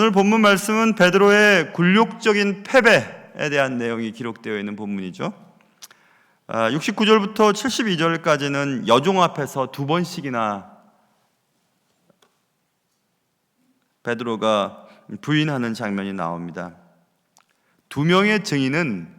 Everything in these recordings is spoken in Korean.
오늘 본문 말씀은 베드로의 굴욕적인 패배에 대한 내용이 기록되어 있는 본문이죠. 69절부터 72절까지는 여종 앞에서 두 번씩이나 베드로가 부인하는 장면이 나옵니다. 두 명의 증인은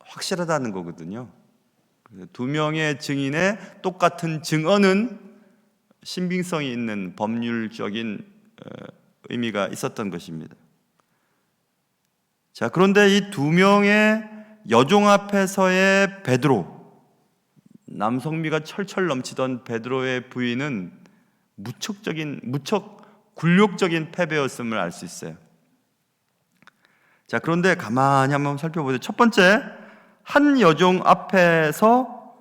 확실하다는 거거든요. 두 명의 증인의 똑같은 증언은 신빙성이 있는 법률적인 의미가 있었던 것입니다. 자, 그런데 이 두 명의 여종 앞에서의 베드로, 남성미가 철철 넘치던 베드로의 부인은 무척 굴욕적인 패배였음을 알 수 있어요. 자, 그런데 가만히 한번 살펴보세요. 첫 번째, 한 여종 앞에서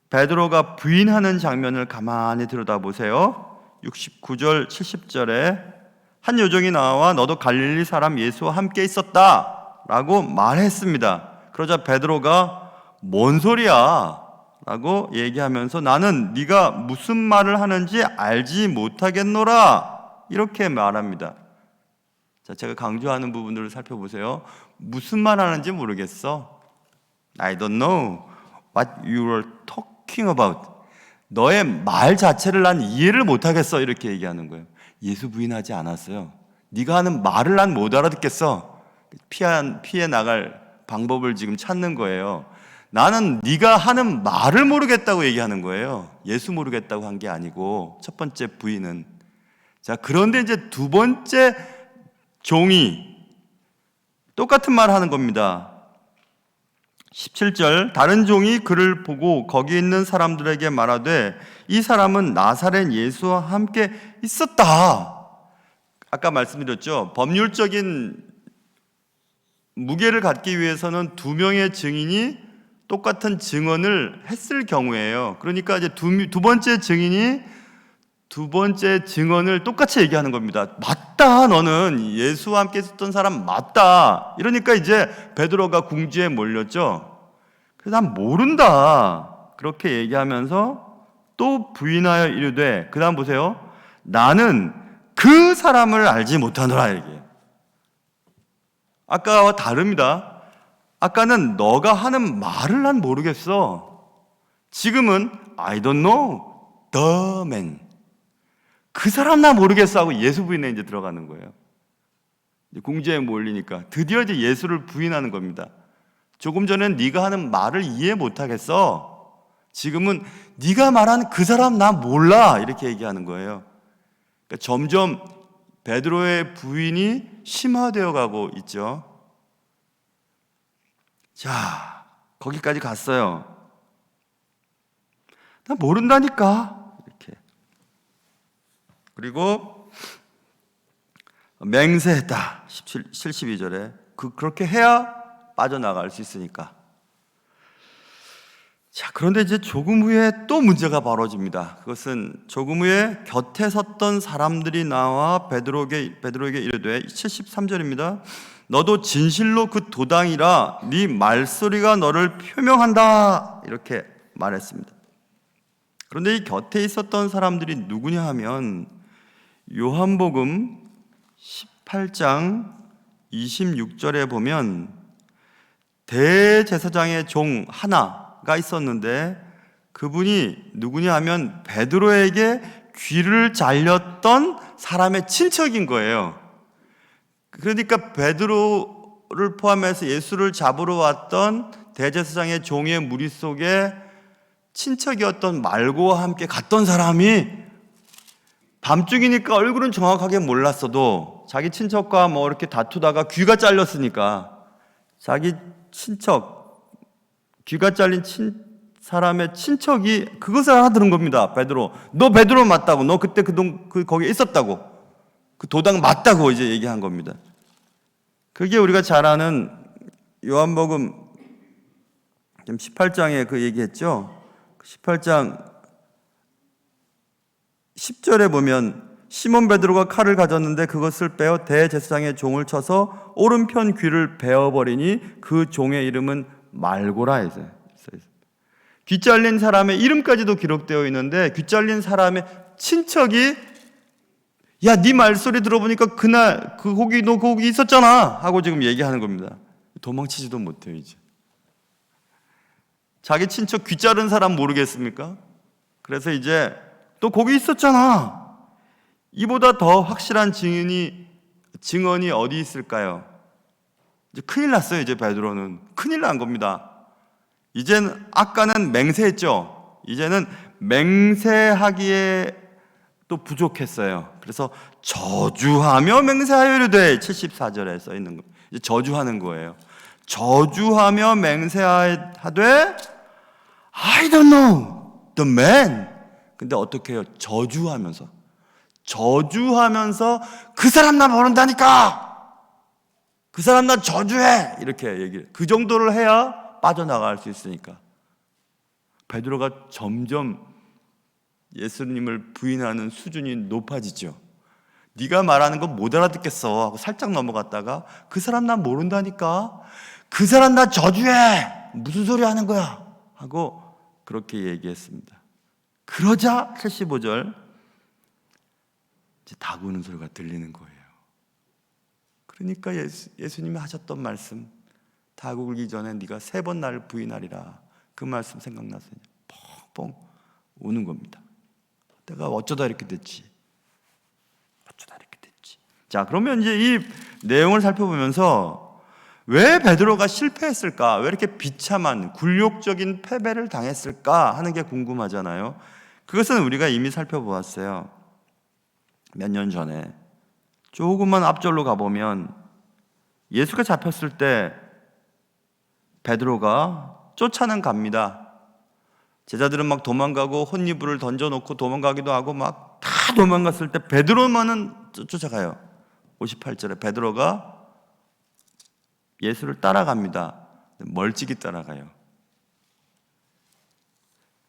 베드로가 부인하는 장면을 가만히 들여다보세요. 69절, 70절에 한 여종이 나와 너도 갈릴리 사람 예수와 함께 있었다 라고 말했습니다. 그러자 베드로가 뭔 소리야 라고 얘기하면서 나는 네가 무슨 말을 하는지 알지 못하겠노라 이렇게 말합니다. 자, 제가 강조하는 부분들을 살펴보세요. 무슨 말 하는지 모르겠어. I don't know what you are talking about. 너의 말 자체를 난 이해를 못하겠어 이렇게 얘기하는 거예요. 예수 부인하지 않았어요. 네가 하는 말을 난 못 알아듣겠어. 피해 나갈 방법을 지금 찾는 거예요. 나는 네가 하는 말을 모르겠다고 얘기하는 거예요. 예수 모르겠다고 한 게 아니고 첫 번째 부인은. 자, 그런데 이제 두 번째 종이 똑같은 말을 하는 겁니다. 17절 다른 종이 그를 보고 거기 있는 사람들에게 말하되 이 사람은 나사렛 예수와 함께 있었다. 아까 말씀드렸죠. 법률적인 무게를 갖기 위해서는 두 명의 증인이 똑같은 증언을 했을 경우에요. 그러니까 이제 두 번째 증인이 두 번째 증언을 똑같이 얘기하는 겁니다. 맞다, 너는 예수와 함께 있었던 사람 맞다. 이러니까 이제 베드로가 궁지에 몰렸죠. 그래서 난 모른다 그렇게 얘기하면서 또 부인하여 이르되, 그 다음 보세요. 나는 그 사람을 알지 못하노라 얘기해요. 아까와 다릅니다. 아까는 너가 하는 말을 난 모르겠어. 지금은 I don't know the man. 그 사람 나 모르겠어 하고 예수 부인에 이제 들어가는 거예요. 궁지에 몰리니까 드디어 이제 예수를 부인하는 겁니다. 조금 전엔 네가 하는 말을 이해 못하겠어. 지금은 네가 말하는 그 사람 나 몰라 이렇게 얘기하는 거예요. 그러니까 점점 베드로의 부인이 심화되어 가고 있죠. 자, 거기까지 갔어요. 나 모른다니까 이렇게. 그리고 맹세했다. 72절에 그렇게 해야 빠져나갈 수 있으니까. 자, 그런데 이제 조금 후에 또 문제가 벌어집니다. 그것은 조금 후에 곁에 섰던 사람들이 나와 베드로에게 이르되 73절입니다. 너도 진실로 그 도당이라 네 말소리가 너를 표명한다 이렇게 말했습니다. 그런데 이 곁에 있었던 사람들이 누구냐 하면 요한복음 18장 26절에 보면 대제사장의 종 하나가 있었는데 그분이 누구냐 하면 베드로에게 귀를 잘렸던 사람의 친척인 거예요. 그러니까 베드로를 포함해서 예수를 잡으러 왔던 대제사장의 종의 무리 속에 친척이었던 말고와 함께 갔던 사람이 밤중이니까 얼굴은 정확하게 몰랐어도 자기 친척과 뭐 이렇게 다투다가 귀가 잘렸으니까 자기 친척, 귀가 잘린 사람의 친척이 그것을 알아들은 겁니다. 베드로, 너 베드로 맞다고, 너 그때 거기에 있었다고, 그 도당 맞다고 이제 얘기한 겁니다. 그게 우리가 잘 아는 요한복음 18장에 그 얘기했죠. 18장 10절에 보면 시몬 베드로가 칼을 가졌는데 그것을 빼어 대제사장의 종을 쳐서 오른편 귀를 베어버리니 그 종의 이름은 말고라 해서 귀 잘린 사람의 이름까지도 기록되어 있는데 귀 잘린 사람의 친척이 야, 네 말소리 들어보니까 그날 그 고기 너 그 고기 있었잖아 하고 지금 얘기하는 겁니다. 도망치지도 못해요. 이제 자기 친척 귀 자른 사람 모르겠습니까? 그래서 이제 또 거기 있었잖아. 이보다 더 확실한 증언이 어디 있을까요? 이제 큰일 났어요. 이제 베드로는 큰일 난 겁니다. 이젠 아까는 맹세했죠. 이제는 맹세하기에 또 부족했어요. 그래서 저주하며 맹세하여 이르되 74절에 써 있는 거. 이제 저주하는 거예요. 저주하며 맹세하되 I don't know the man. 근데 어떻게 해요? 저주하면서 그 사람 나 모른다니까. 그 사람 나 저주해. 이렇게 얘기를. 그 정도를 해야 빠져나갈 수 있으니까. 베드로가 점점 예수님을 부인하는 수준이 높아지죠. 네가 말하는 거 못 알아듣겠어 하고 살짝 넘어갔다가 그 사람 나 모른다니까. 그 사람 나 저주해. 무슨 소리 하는 거야 하고 그렇게 얘기했습니다. 그러자 75절 이제 닭 우는 소리가 들리는 거예요. 그러니까 예수님이 하셨던 말씀, 닭 울기 전에 네가 3번 나를 부인하리라, 그 말씀 생각나서 펑펑 우는 겁니다. 내가 어쩌다 이렇게 됐지. 자, 그러면 이제 이 내용을 살펴보면서 왜 베드로가 실패했을까? 왜 이렇게 비참한 굴욕적인 패배를 당했을까 하는 게 궁금하잖아요. 그것은 우리가 이미 살펴보았어요. 몇 년 전에 조금만 앞절로 가보면 예수가 잡혔을 때 베드로가 쫓아는 갑니다. 제자들은 막 도망가고 혼이불을 던져놓고 도망가기도 하고 막 다 도망갔을 때 베드로만은 쫓아가요. 58절에 베드로가 예수를 따라갑니다. 멀찍이 따라가요.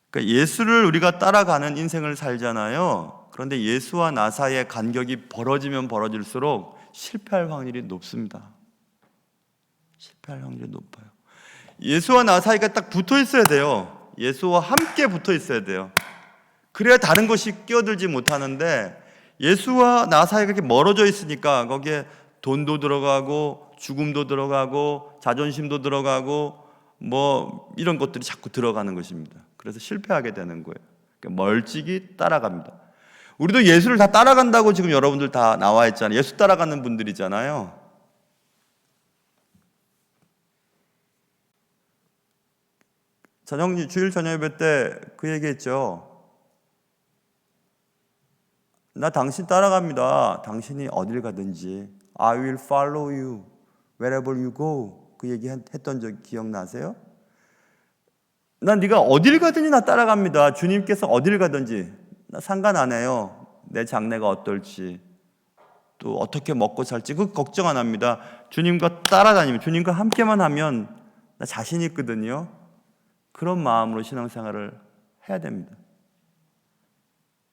그러니까 예수를 우리가 따라가는 인생을 살잖아요. 그런데 예수와 나 사이의 간격이 벌어지면 벌어질수록 실패할 확률이 높습니다. 실패할 확률이 높아요. 예수와 나 사이가 딱 붙어 있어야 돼요. 예수와 함께 붙어 있어야 돼요. 그래야 다른 것이 끼어들지 못하는데 예수와 나 사이가 이렇게 멀어져 있으니까 거기에 돈도 들어가고 죽음도 들어가고 자존심도 들어가고 뭐 이런 것들이 자꾸 들어가는 것입니다. 그래서 실패하게 되는 거예요. 그러니까 멀찍이 따라갑니다. 우리도 예수를 다 따라간다고 지금 여러분들 다 나와 있잖아요. 예수 따라가는 분들이잖아요. 주일 저녁 예배 때 그 얘기했죠. 나 당신 따라갑니다. 당신이 어딜 가든지 I will follow you wherever you go. 그 얘기 했던 적 기억나세요? 난 네가 어딜 가든지 나 따라갑니다. 주님께서 어딜 가든지 나 상관 안 해요. 내 장래가 어떨지 또 어떻게 먹고 살지 그 걱정 안 합니다. 주님과 따라다니면 주님과 함께만 하면 나 자신 있거든요. 그런 마음으로 신앙생활을 해야 됩니다.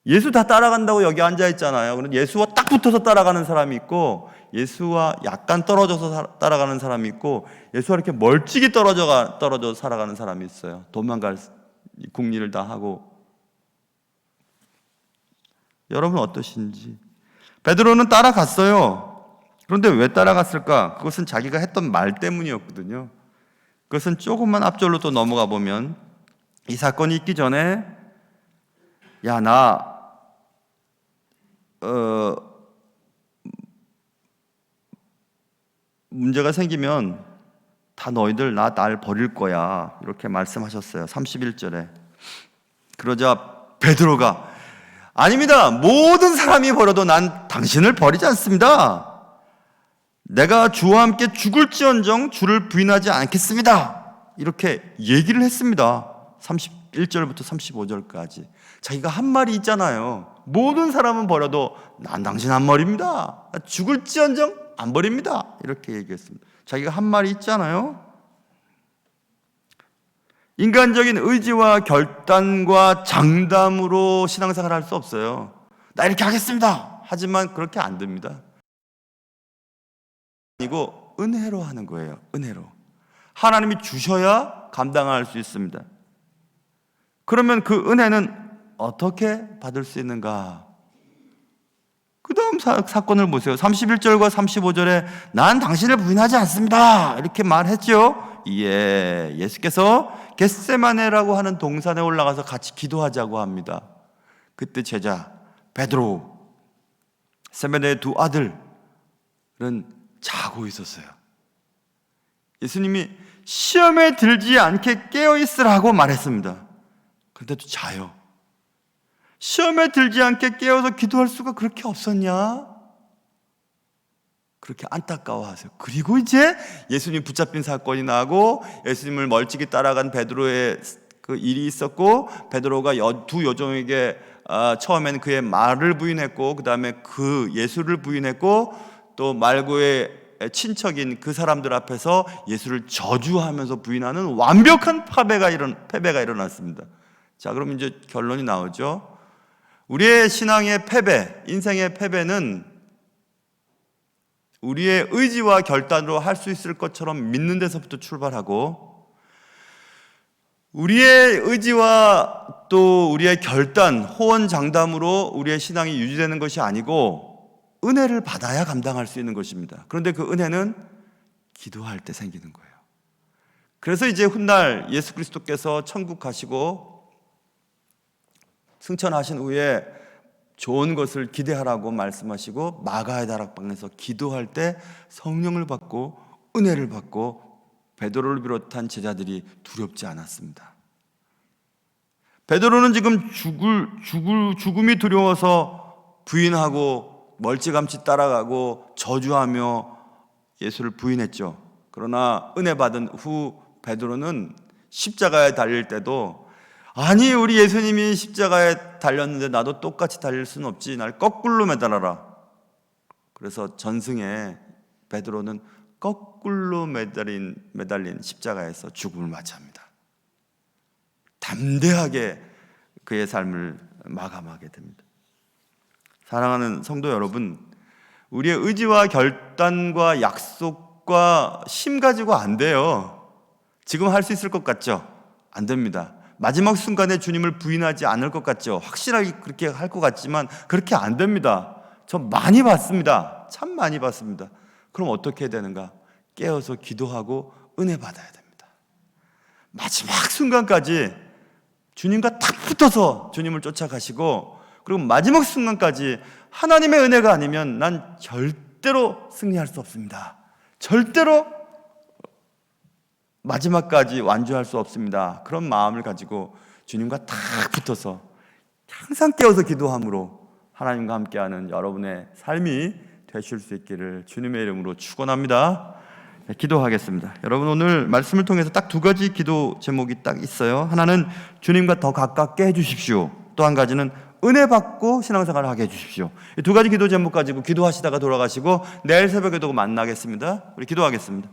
예수 다 따라간다고 여기 앉아 있잖아요. 그런데 예수와 딱 붙어서 따라가는 사람이 있고 예수와 약간 떨어져서 따라가는 사람이 있고 예수와 이렇게 멀찍이 떨어져 살아가는 사람이 있어요. 도망갈 국리를 다 하고. 여러분 어떠신지? 베드로는 따라갔어요. 그런데 왜 따라갔을까? 그것은 자기가 했던 말 때문이었거든요. 그것은 조금만 앞절로 또 넘어가 보면 이 사건이 있기 전에 야, 나 문제가 생기면 다 너희들 날 버릴 거야 이렇게 말씀하셨어요. 31절에. 그러자 베드로가 아닙니다. 모든 사람이 버려도 난 당신을 버리지 않습니다. 내가 주와 함께 죽을지언정 주를 부인하지 않겠습니다. 이렇게 얘기를 했습니다. 31절부터 35절까지. 자기가 한 말이 있잖아요. 모든 사람은 버려도 난 당신 안 버립니다. 죽을지언정 안 버립니다. 이렇게 얘기했습니다. 자기가 한 말이 있잖아요. 인간적인 의지와 결단과 장담으로 신앙생활을 할 수 없어요. 나 이렇게 하겠습니다. 하지만 그렇게 안 됩니다. 아니고 은혜로 하는 거예요. 은혜로. 하나님이 주셔야 감당할 수 있습니다. 그러면 그 은혜는 어떻게 받을 수 있는가? 그 다음 사건을 보세요. 31절과 35절에 난 당신을 부인하지 않습니다 이렇게 말했죠. 예, 예수께서 겟세마네라고 하는 동산에 올라가서 같이 기도하자고 합니다. 그때 제자 베드로, 세베대의 두 아들은 자고 있었어요. 예수님이 시험에 들지 않게 깨어있으라고 말했습니다. 그런데도 자요. 시험에 들지 않게 깨어서 기도할 수가 그렇게 없었냐? 그렇게 안타까워하세요. 그리고 이제 예수님 붙잡힌 사건이 나고 예수님을 멀찍이 따라간 베드로의 그 일이 있었고, 베드로가 두 여종에게 처음엔 그의 말을 부인했고, 그 다음에 그 예수를 부인했고, 또 말고의 친척인 그 사람들 앞에서 예수를 저주하면서 부인하는 완벽한 패배가 일어났습니다. 자, 그럼 이제 결론이 나오죠. 우리의 신앙의 패배, 인생의 패배는 우리의 의지와 결단으로 할 수 있을 것처럼 믿는 데서부터 출발하고, 우리의 의지와 또 우리의 결단, 호언장담으로 우리의 신앙이 유지되는 것이 아니고 은혜를 받아야 감당할 수 있는 것입니다. 그런데 그 은혜는 기도할 때 생기는 거예요. 그래서 이제 훗날 예수 그리스도께서 천국 가시고 승천하신 후에 좋은 것을 기대하라고 말씀하시고 마가의 다락방에서 기도할 때 성령을 받고 은혜를 받고 베드로를 비롯한 제자들이 두렵지 않았습니다. 베드로는 지금 죽음이 두려워서 부인하고 멀찌감치 따라가고 저주하며 예수를 부인했죠. 그러나 은혜 받은 후 베드로는 십자가에 달릴 때도 아니 우리 예수님이 십자가에 달렸는데 나도 똑같이 달릴 수는 없지, 날 거꾸로 매달아라. 그래서 전승에 베드로는 거꾸로 매달린 십자가에서 죽음을 맞이합니다. 담대하게 그의 삶을 마감하게 됩니다. 사랑하는 성도 여러분, 우리의 의지와 결단과 약속과 힘 가지고 안 돼요. 지금 할 수 있을 것 같죠? 안 됩니다. 마지막 순간에 주님을 부인하지 않을 것 같죠? 확실하게 그렇게 할 것 같지만 그렇게 안 됩니다. 저 많이 봤습니다. 참 많이 봤습니다. 그럼 어떻게 해야 되는가? 깨어서 기도하고 은혜 받아야 됩니다. 마지막 순간까지 주님과 탁 붙어서 주님을 쫓아가시고, 그리고 마지막 순간까지 하나님의 은혜가 아니면 난 절대로 승리할 수 없습니다. 절대로 마지막까지 완주할 수 없습니다. 그런 마음을 가지고 주님과 탁 붙어서 항상 깨어서 기도함으로 하나님과 함께하는 여러분의 삶이 되실 수 있기를 주님의 이름으로 축원합니다. 네, 기도하겠습니다. 여러분, 오늘 말씀을 통해서 딱 두 가지 기도 제목이 딱 있어요. 하나는 주님과 더 가깝게 해주십시오. 또 한 가지는 은혜 받고 신앙생활을 하게 해주십시오. 이 두 가지 기도 제목 가지고 기도하시다가 돌아가시고 내일 새벽에도 만나겠습니다. 우리 기도하겠습니다.